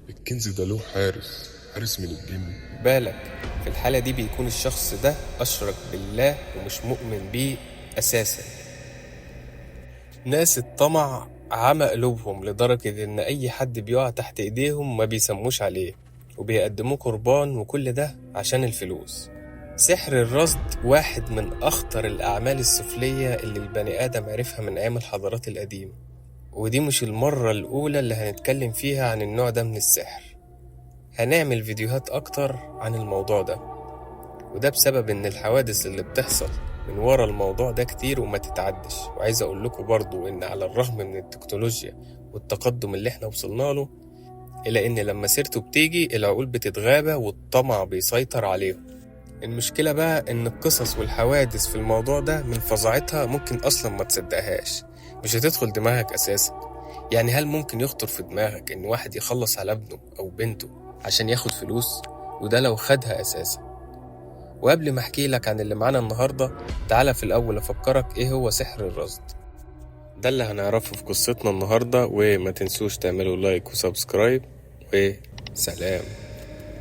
الكنز ده له حارس من الجن. بالك في الحالة دي بيكون الشخص ده أشرك بالله ومش مؤمن بيه أساسا. ناس الطمع عمى قلوبهم لدرجة إن أي حد بيقع تحت إيديهم ما بيسموش عليه وبيقدموه قربان، وكل ده عشان الفلوس. سحر الرصد واحد من أخطر الأعمال السفلية اللي البني آدم عرفها من أيام الحضارات القديمة، ودي مش المرة الأولى اللي هنتكلم فيها عن النوع ده من السحر. هنعمل فيديوهات أكتر عن الموضوع ده، وده بسبب إن الحوادث اللي بتحصل من ورا الموضوع ده كتير وما تتعدش. وعايز أقول لكم برضو إن على الرغم من التكنولوجيا والتقدم اللي احنا وصلنا له، إلا إن لما سيرته بتيجي العقول بتتغابى والطمع بيسيطر عليهم. المشكلة بقى إن القصص والحوادث في الموضوع ده من فظاعتها ممكن أصلا ما تصدقهاش، مش هتدخل دماغك أساسا. يعني هل ممكن يخطر في دماغك إن واحد يخلص على ابنه أو بنته عشان ياخد فلوس؟ وده لو خدها أساسا. وقبل ما أحكي لك عن اللي معانا النهاردة، تعالى في الأول أفكرك إيه هو سحر الرصد. ده اللي هنعرفه في قصتنا النهاردة، وما تنسوش تعملوا لايك وسبسكرايب، وسلام.